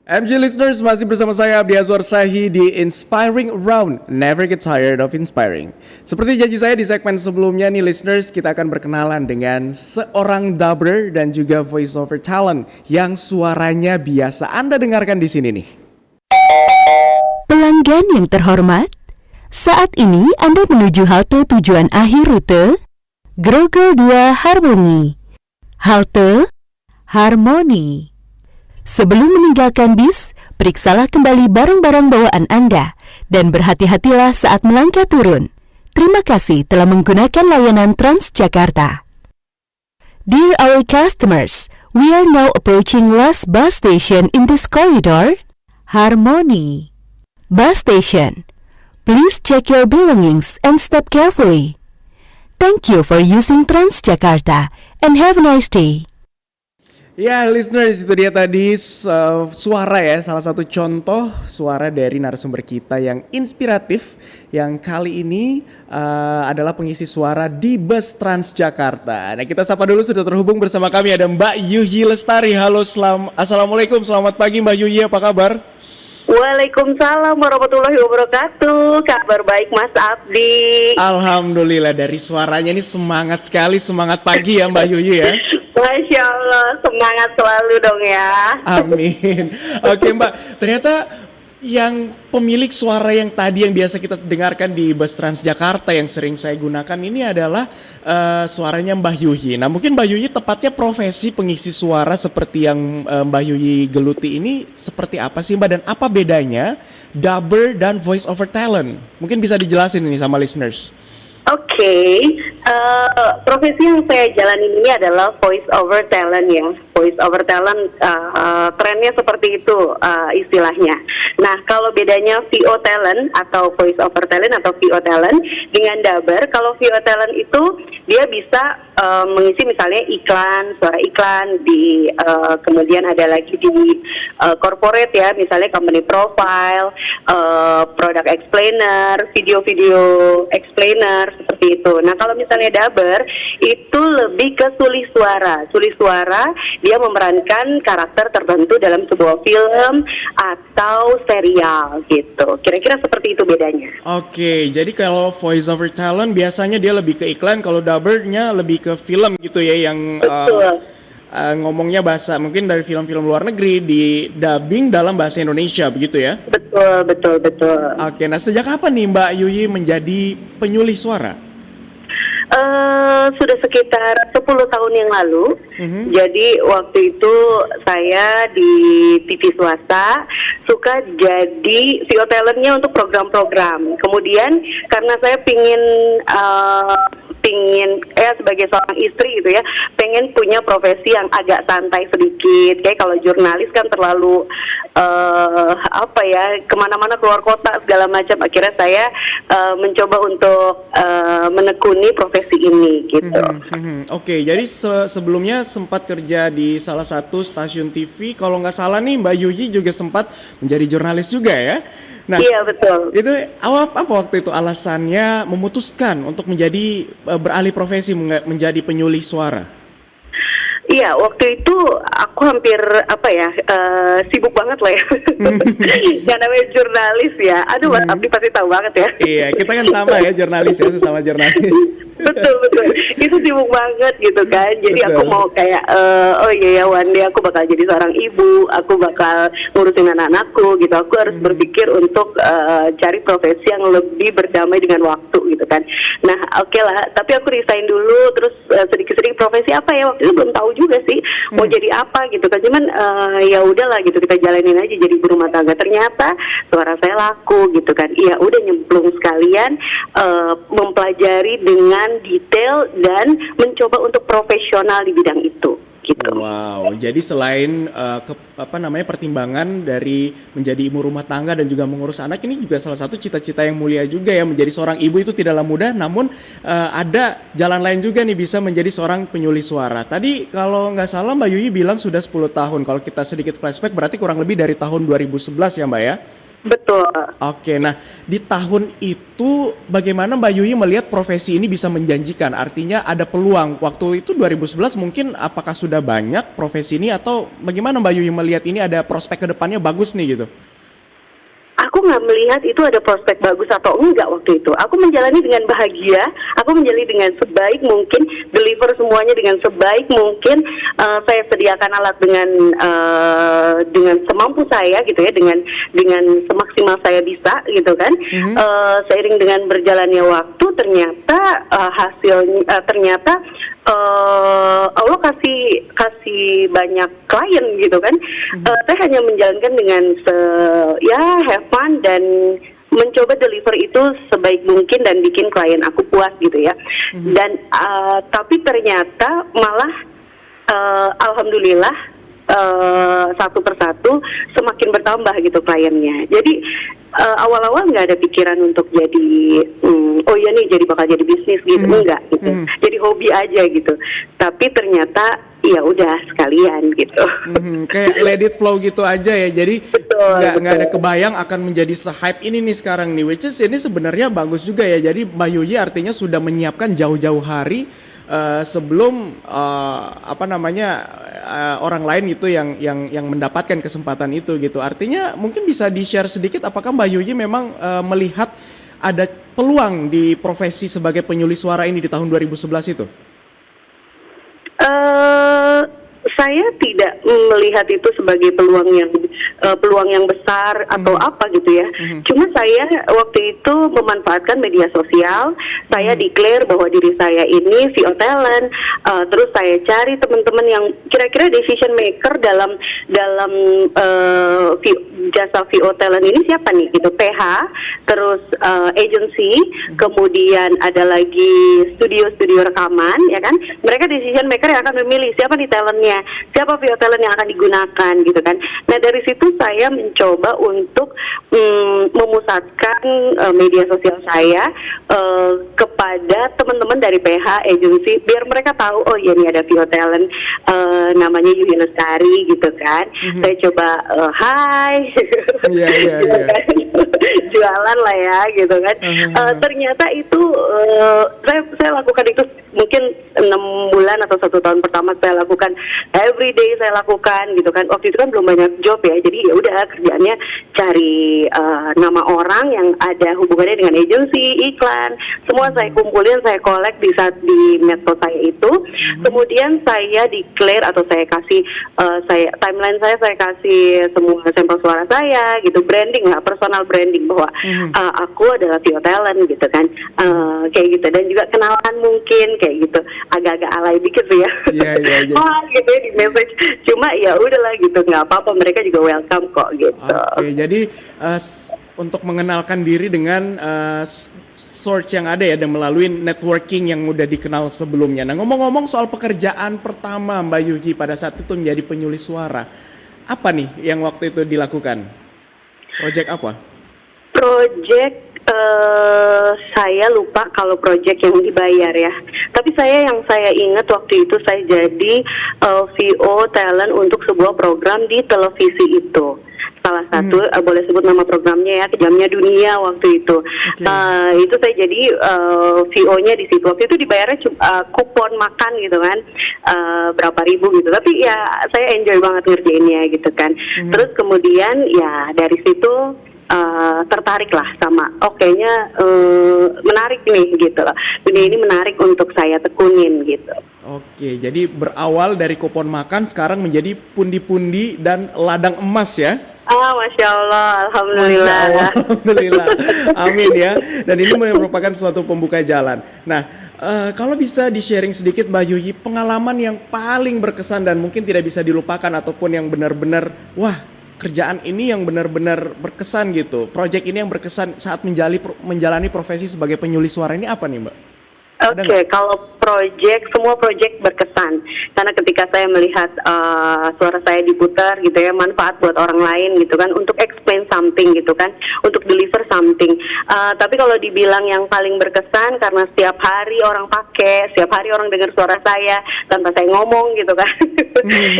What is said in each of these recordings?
MG listeners, masih bersama saya Abdi Azwar Sahi di Inspiring Round. Never get tired of inspiring. Seperti janji saya di segmen sebelumnya nih listeners, kita akan berkenalan dengan seorang dubber dan juga voice over talent yang suaranya biasa Anda dengarkan di sini nih. Pelanggan yang terhormat, saat ini Anda menuju halte tujuan akhir rute Grogol 2 Harmoni. Halte Harmoni. Sebelum meninggalkan bis, periksalah kembali barang-barang bawaan Anda dan berhati-hatilah saat melangkah turun. Terima kasih telah menggunakan layanan Transjakarta. Dear our customers, we are now approaching last bus station in this corridor, Harmoni. Bus station. Please check your belongings and step carefully. Thank you for using Transjakarta and have a nice day. Ya listeners, itu dia tadi suara ya, salah satu contoh suara dari narasumber kita yang inspiratif, yang kali ini adalah pengisi suara di bus Transjakarta. Nah, kita sapa dulu, sudah terhubung bersama kami ada Mbak Yuyi Lestari. Halo, assalamualaikum, selamat pagi Mbak Yuyi, apa kabar? Waalaikumsalam warahmatullahi wabarakatuh. Kabar baik Mas Abdi. Alhamdulillah, dari suaranya ini semangat sekali, semangat pagi ya Mbak Yuyi ya. Masya Allah, semangat selalu dong ya. Amin. Oke Mbak, ternyata yang pemilik suara yang tadi yang biasa kita dengarkan di bus Transjakarta yang sering saya gunakan ini adalah suaranya Mbak Yuyi. Nah mungkin Mbak Yuyi tepatnya profesi pengisi suara seperti yang Mbak Yuyi geluti ini seperti apa sih Mbak, dan apa bedanya dubber dan voice over talent? Mungkin bisa dijelasin ini sama listeners. Oke, profesi yang saya jalanin ini adalah voice over talent ya. Voice over talent trennya seperti itu istilahnya. Nah, kalau bedanya VO talent atau voice over talent atau VO talent dengan dubber, kalau VO talent itu dia bisa mengisi misalnya iklan, suara iklan di kemudian ada lagi di corporate ya, misalnya company profile, product explainer, video-video explainer seperti itu. Nah, kalau misalnya dubber itu lebih ke sulih suara. Sulih suara dia memerankan karakter tertentu dalam sebuah film atau serial gitu. Kira-kira seperti itu bedanya. Oke, jadi kalau voice over talent biasanya dia lebih ke iklan, kalau dubbernya lebih ke film gitu ya, yang ngomongnya bahasa mungkin dari film-film luar negeri di dubbing dalam bahasa Indonesia begitu ya? Betul. Oke, nah sejak kapan nih Mbak Yuyi menjadi penyulih suara? Sudah sekitar 10 tahun yang lalu. Jadi waktu itu saya di TV swasta suka jadi VO talentnya untuk program-program. Kemudian karena saya pingin sebagai seorang istri gitu ya, pengen punya profesi yang agak santai sedikit. Kayak kalau jurnalis kan terlalu kemana-mana keluar kota segala macam. Akhirnya saya mencoba untuk menekuni profesi ini gitu. Oke, jadi sebelumnya sempat kerja di salah satu stasiun TV. Kalau nggak salah nih Mbak Yuyi juga sempat menjadi jurnalis juga ya. Nah, iya betul. Itu apa waktu itu alasannya memutuskan untuk menjadi beralih profesi menjadi penyulih suara? Iya, waktu itu aku hampir sibuk banget lah ya. Yang namanya jurnalis ya. Aduh, Mas Abdi pasti tahu banget ya. Iya, kita kan sama ya jurnalis ya, sesama jurnalis. Betul. Itu sibuk banget gitu kan. Jadi betul. Aku mau kayak one day aku bakal jadi seorang ibu, aku bakal ngurusin anak-anakku gitu. Aku harus berpikir untuk cari profesi yang lebih berdamai dengan waktu gitu kan. Nah, oke lah, tapi aku resign dulu, terus sedikit-sedikit profesi apa ya, waktu itu belum tahu juga sih mau jadi apa gitu kan. Cuman ya udahlah gitu, kita jalanin aja jadi ibu rumah tangga. Ternyata suara saya laku gitu kan. Iya, udah nyemplung sekalian mempelajari dengan detail dan mencoba untuk profesional di bidang itu gitu. Wow, jadi selain pertimbangan dari menjadi ibu rumah tangga dan juga mengurus anak, ini juga salah satu cita-cita yang mulia juga ya. Menjadi seorang ibu itu tidaklah mudah, namun ada jalan lain juga nih bisa menjadi seorang penyulih suara. Tadi kalau nggak salah Mbak Yuyi bilang sudah 10 tahun. Kalau kita sedikit flashback berarti kurang lebih dari tahun 2011 ya Mbak ya? Betul. Oke, nah di tahun itu bagaimana Mbak Yuyi melihat profesi ini bisa menjanjikan? Artinya ada peluang. Waktu itu 2011 mungkin apakah sudah banyak profesi ini atau bagaimana Mbak Yuyi melihat ini ada prospek ke depannya bagus nih gitu? Aku nggak melihat itu ada prospek bagus atau enggak waktu itu. Aku menjalani dengan bahagia, aku menjalani dengan sebaik mungkin, deliver semuanya dengan sebaik mungkin. Saya sediakan alat dengan semampu saya gitu ya, dengan semaksimal saya bisa gitu kan. Seiring dengan berjalannya waktu, ternyata hasilnya ternyata Allah kasih banyak klien gitu kan. Saya hanya menjalankan dengan have fun dan mencoba deliver itu sebaik mungkin dan bikin klien aku puas gitu ya. Dan tapi ternyata malah alhamdulillah satu persatu semakin bertambah gitu kliennya. Jadi awal-awal nggak ada pikiran untuk jadi oh ya nih jadi bakal jadi bisnis gitu, enggak gitu. Jadi hobi aja gitu. Tapi ternyata ya udah sekalian gitu. Kayak let it flow gitu aja ya. Jadi nggak ada kebayang akan menjadi se-hype ini nih sekarang nih. Which is ini sebenarnya bagus juga ya. Jadi Mbak Yuyi artinya sudah menyiapkan jauh-jauh hari sebelum orang lain itu yang mendapatkan kesempatan itu gitu. Artinya mungkin bisa di-share sedikit apakah Mbak Yuyi memang melihat ada peluang di profesi sebagai penyulis suara ini di tahun 2011 itu? Saya tidak melihat itu sebagai peluang yang besar atau apa gitu ya. Cuma saya waktu itu memanfaatkan media sosial. Saya declare bahwa diri saya ini VO talent. Terus saya cari teman-teman yang kira-kira decision maker dalam jasa VO talent ini siapa nih gitu. PH, terus agency, kemudian ada lagi studio rekaman ya kan. Mereka decision maker yang akan memilih siapa nih talentnya, siapa VO talent yang akan digunakan gitu kan. Nah dari situ saya mencoba untuk memusatkan media sosial saya kepada teman-teman dari PH agency biar mereka tahu oh ya ini ada VO talent namanya Yuyi Lestari gitu kan. Saya coba hai gitu kan. Jualan lah ya gitu kan. Ternyata itu saya lakukan itu mungkin 6 bulan atau 1 tahun pertama saya lakukan everyday saya lakukan gitu kan. Waktu itu kan belum banyak job ya, jadi ya udah kerjaannya cari nama orang yang ada hubungannya dengan agensi, iklan, semua saya kumpulin, saya collect di medsos saya itu. Kemudian saya declare atau saya kasih timeline saya kasih semua sampel suara saya gitu, branding lah, personal branding bahwa aku adalah VO talent gitu kan, kayak gitu, dan juga kenalan mungkin kayak gitu, agak-agak alay dikit sih ya. Wah gitu ya di message, cuma ya udahlah gitu, nggak apa-apa, mereka juga welcome kok gitu. Oke, jadi untuk mengenalkan diri dengan source yang ada ya, dan melalui networking yang udah dikenal sebelumnya. Nah ngomong-ngomong soal pekerjaan pertama Mbak Yuyi pada saat itu menjadi penyulis suara, apa nih yang waktu itu dilakukan? Project apa? Project saya lupa kalau project yang dibayar ya. Tapi yang saya ingat waktu itu saya jadi VO talent untuk sebuah program di televisi itu. Salah satu boleh sebut nama programnya ya, Kejamnya Dunia waktu itu. Itu saya jadi VO-nya di situ. Waktu itu dibayarnya kupon makan gitu kan, berapa ribu gitu. Tapi ya saya enjoy banget ngerjainnya gitu kan. Terus kemudian ya dari situ tertarik lah sama, kayaknya menarik nih gitu loh. Dunia ini menarik untuk saya tekunin gitu. Oke, jadi berawal dari kupon makan sekarang menjadi pundi-pundi dan ladang emas ya? Masya Allah, alhamdulillah. Alhamdulillah, amin ya. Dan ini merupakan suatu pembuka jalan. Nah, kalau bisa di-sharing sedikit Mbak Yuyi, pengalaman yang paling berkesan dan mungkin tidak bisa dilupakan ataupun yang benar-benar, wah kerjaan ini yang benar-benar berkesan gitu. Project ini yang berkesan saat menjalani profesi sebagai penyulis suara ini apa nih Mbak? Oke, kalau semua project berkesan. Karena ketika saya melihat suara saya diputar gitu ya, manfaat buat orang lain gitu kan, untuk explain something gitu kan, untuk deliver something. Tapi kalau dibilang yang paling berkesan karena setiap hari orang pakai, setiap hari orang dengar suara saya tanpa saya ngomong gitu kan.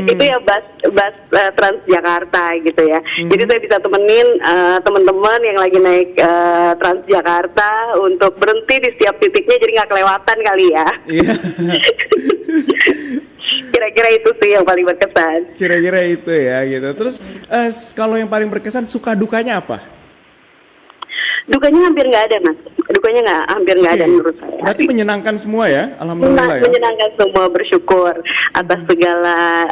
Itu ya bus Transjakarta gitu ya. Jadi saya bisa temenin teman-teman yang lagi naik Transjakarta untuk berhenti di setiap titiknya, jadi nggak kelewatan kali ya. Iya. Kira-kira itu sih yang paling berkesan. Kira-kira itu ya gitu. Terus kalau yang paling berkesan suka dukanya apa? Dukanya hampir nggak ada, Mas. Dukanya hampir nggak ada menurut saya. Berarti menyenangkan semua ya, alhamdulillah ya. Menyenangkan semua, bersyukur atas segala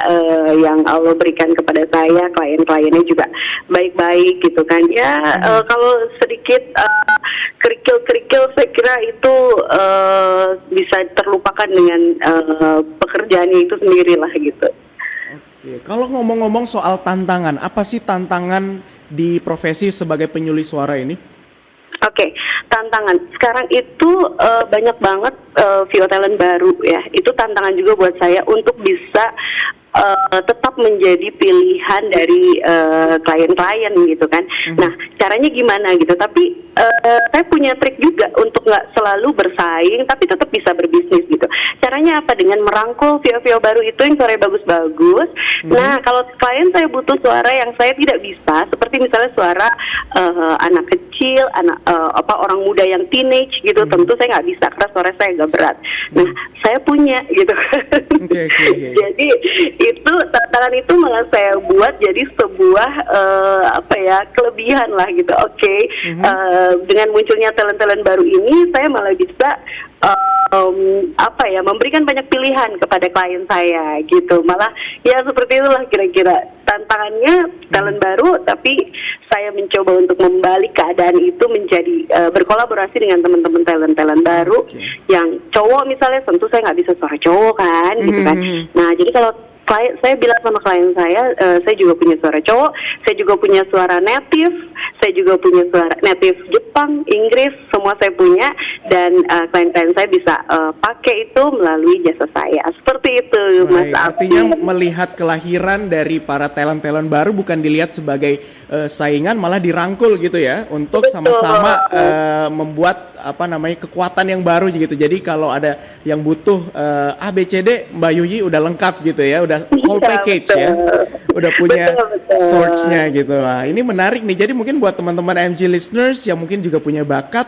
yang Allah berikan kepada saya. Klien-kliennya juga baik-baik gitu kan. Ya kalau sedikit kerikil-kerikil saya kira itu bisa terlupakan dengan pekerjaannya itu sendiri lah gitu. Oke, kalau ngomong-ngomong soal tantangan, apa sih tantangan di profesi sebagai penyuluh suara ini? Oke, tantangan sekarang itu banyak banget VO talent baru ya. Itu tantangan juga buat saya untuk bisa tetap menjadi pilihan dari klien-klien gitu kan. Nah, caranya gimana gitu? Tapi saya punya trik juga untuk nggak selalu bersaing, tapi tetap bisa berbisnis gitu. Caranya apa? Dengan merangkul VO-VO baru itu yang suaranya bagus-bagus. Nah, kalau klien saya butuh suara yang saya tidak bisa, seperti misalnya suara anak kecil, orang muda yang teenage gitu, tentu saya nggak bisa karena suara saya agak berat. Nah, saya punya gitu. Okay. Jadi itu tantangan itu malah saya buat jadi sebuah kelebihan lah gitu. Dengan munculnya talent-talent baru ini, saya malah bisa memberikan banyak pilihan kepada klien saya gitu. Malah ya seperti itulah kira-kira tantangannya, talent baru, tapi saya mencoba untuk membalik keadaan itu menjadi berkolaborasi dengan teman-teman talent baru yang cowok misalnya, tentu saya nggak bisa suara cowok kan gitu kan. Nah, jadi kalau saya bilang sama klien saya juga punya suara cowok, saya juga punya suara native, saya juga punya suara native Jepang, Inggris, semua saya punya, dan klien-klien saya bisa pakai itu melalui jasa saya. Seperti itu, Mas. Artinya melihat kelahiran dari para talent-talent baru bukan dilihat sebagai saingan, malah dirangkul gitu ya, untuk sama-sama membuat kekuatan yang baru gitu. Jadi kalau ada yang butuh A, B, C, D, Mbak Yuyi udah lengkap gitu ya, udah whole package ya, udah punya source-nya gitu. Nah, ini menarik nih. Jadi mungkin buat teman-teman MG listeners yang mungkin juga punya bakat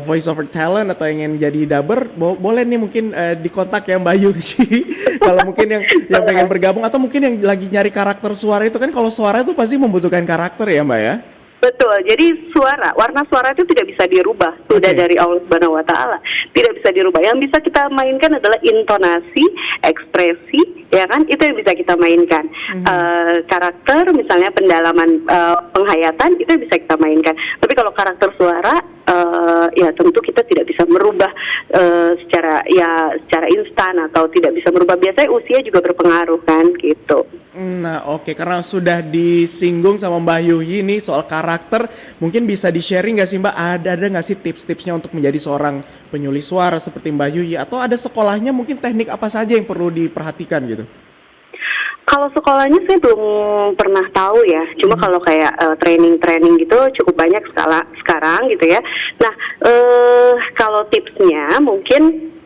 voice over talent atau yang ingin jadi dubber, boleh nih mungkin dikontak ya Mbak Yuyi. Kalau mungkin yang pengen bergabung, atau mungkin yang lagi nyari karakter suara itu kan, kalau suara itu pasti membutuhkan karakter ya Mbak ya. Betul, jadi warna suara itu tidak bisa dirubah, sudah dari Allah Subhanahu wa Ta'ala, tidak bisa dirubah. Yang bisa kita mainkan adalah intonasi, ekspresi, ya kan, itu yang bisa kita mainkan. Karakter, misalnya pendalaman penghayatan, itu yang bisa kita mainkan. Tapi kalau karakter suara, ya tentu kita tidak bisa merubah secara instan, atau tidak bisa merubah. Biasanya usia juga berpengaruh kan, gitu. Nah karena sudah disinggung sama Mbak Yuyi nih soal karakter, mungkin bisa di-sharing nggak sih Mbak, ada nggak sih tips-tipsnya untuk menjadi seorang penyuluh suara seperti Mbak Yuyi, atau ada sekolahnya mungkin teknik apa saja yang perlu diperhatikan gitu? Kalau sekolahnya saya belum pernah tahu ya, cuma kalau kayak training gitu cukup banyak sekarang gitu ya. Nah, kalau tipsnya mungkin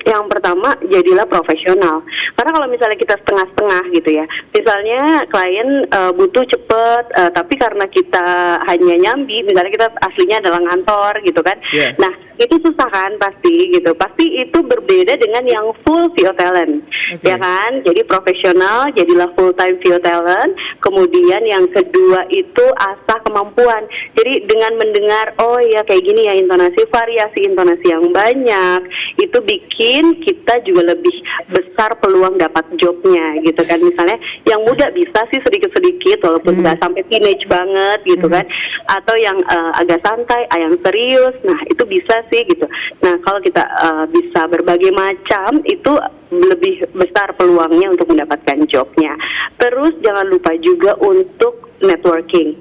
yang pertama, jadilah profesional. Karena kalau misalnya kita setengah-setengah gitu ya, misalnya klien butuh cepet, tapi karena kita hanya nyambi, misalnya kita aslinya adalah ngantor gitu kan. Nah, itu susah kan pasti gitu. Pasti itu berbeda dengan yang full VO talent, ya kan? Jadi profesional, jadilah full time VO talent. Kemudian yang kedua itu asah kemampuan. Jadi dengan mendengar, oh ya kayak gini ya intonasi, variasi intonasi yang banyak, itu bikin kita juga lebih besar peluang dapat jobnya gitu kan. Misalnya yang muda bisa sih sedikit-sedikit walaupun nggak sampai teenage banget gitu kan, atau yang agak santai, yang serius, nah itu bisa sih gitu. Nah kalau kita bisa berbagai macam, itu lebih besar peluangnya untuk mendapatkan jobnya. Terus jangan lupa juga untuk networking.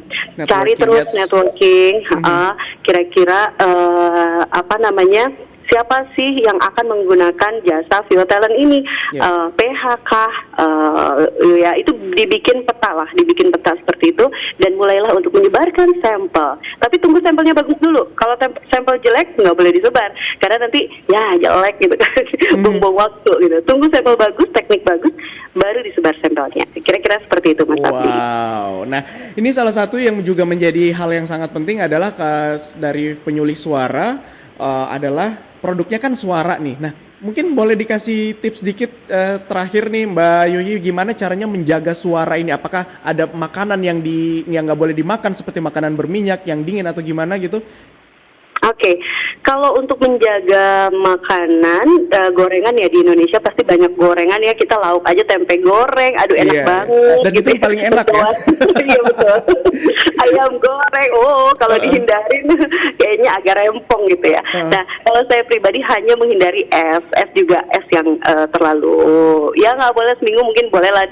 Cari terus networking, kira-kira siapa sih yang akan menggunakan jasa VO Talent ini, PHK, ya itu dibikin peta seperti itu, dan mulailah untuk menyebarkan sampel. Tapi tunggu sampelnya bagus dulu. Kalau sampel jelek nggak boleh disebar, karena nanti ya jelek gitu kan, buang-buang waktu gitu. Tunggu sampel bagus, teknik bagus, baru disebar sampelnya. Kira-kira seperti itu, Mas Abdi. Wow, nah ini salah satu yang juga menjadi hal yang sangat penting adalah dari penyuluh suara adalah produknya kan suara nih. Nah, mungkin boleh dikasih tips sedikit terakhir nih Mbak Yuyi, gimana caranya menjaga suara ini? Apakah ada makanan yang nggak boleh dimakan seperti makanan berminyak, yang dingin atau gimana gitu? Oke, kalau untuk menjaga makanan, gorengan ya di Indonesia pasti banyak gorengan ya, kita lauk aja tempe goreng, aduh enak banget. Dan itu yang paling enak ya? Iya betul. Ayam goreng, kalau dihindarin kayaknya agak rempong gitu ya. Nah, kalau saya pribadi hanya menghindari es juga es yang terlalu, ya nggak boleh seminggu, mungkin bolehlah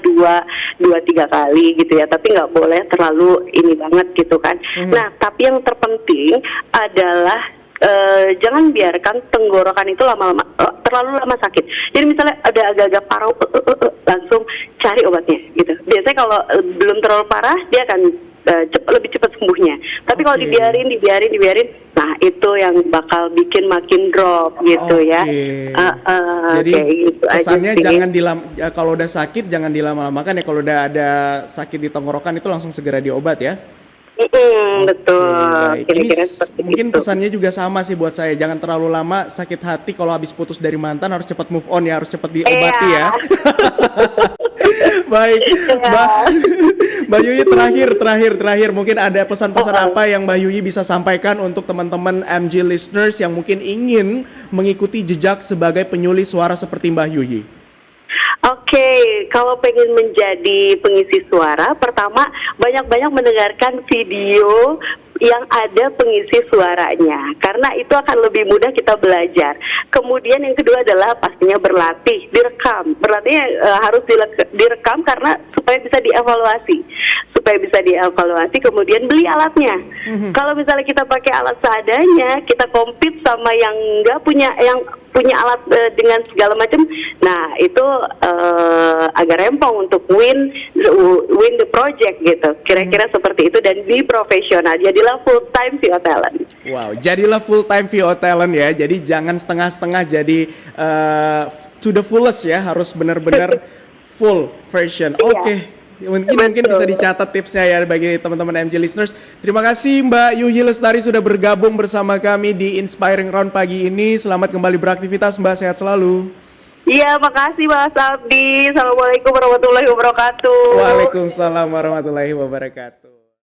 2-3 kali gitu ya, tapi nggak boleh terlalu ini banget gitu kan. Nah, tapi yang terpenting adalah jangan biarkan tenggorokan itu terlalu lama sakit. Jadi misalnya ada agak-agak parau, langsung cari obatnya gitu. Biasanya kalau belum terlalu parah, dia akan lebih cepat sembuhnya. Tapi kalau dibiarin, nah itu yang bakal bikin makin drop gitu ya. Jadi gitu pesannya jangan kalau udah sakit jangan dilama-lamakan ya. Kalau udah ada sakit di tenggorokan itu langsung segera diobat ya. Betul. Kira-kira mungkin itu. Pesannya juga sama sih buat saya. Jangan terlalu lama sakit hati. Kalau habis putus dari mantan harus cepat move on ya, harus cepat diobati ya. Baik, Mbak Yuyi, terakhir mungkin ada pesan-pesan apa yang Mbak Yuyi bisa sampaikan untuk teman-teman MG listeners yang mungkin ingin mengikuti jejak sebagai penyuluh suara seperti Mbak Yuyi? Oke, kalau pengen menjadi pengisi suara, pertama banyak-banyak mendengarkan video yang ada pengisi suaranya, karena itu akan lebih mudah kita belajar. Kemudian yang kedua adalah pastinya berlatih, direkam. Berlatihnya harus direkam karena supaya bisa dievaluasi, kemudian beli alatnya. Kalau misalnya kita pakai alat seadanya, kita compete sama yang nggak punya, yang punya alat dengan segala macam, nah itu agak rempong untuk win the project gitu. Kira-kira seperti itu, dan be profesional. Jadilah full time VO Talent. Wow, jadilah full time VO Talent ya. Jadi jangan setengah-setengah, jadi to the fullest ya, harus benar-benar full version. Oke. Mungkin bisa dicatat tipsnya ya bagi teman-teman MG listeners. Terima kasih Mbak Yuyi Lestari sudah bergabung bersama kami di Inspiring Round pagi ini. Selamat kembali beraktivitas Mbak, sehat selalu. Iya, makasih Mas Abdi. Assalamualaikum warahmatullahi wabarakatuh. Waalaikumsalam warahmatullahi wabarakatuh.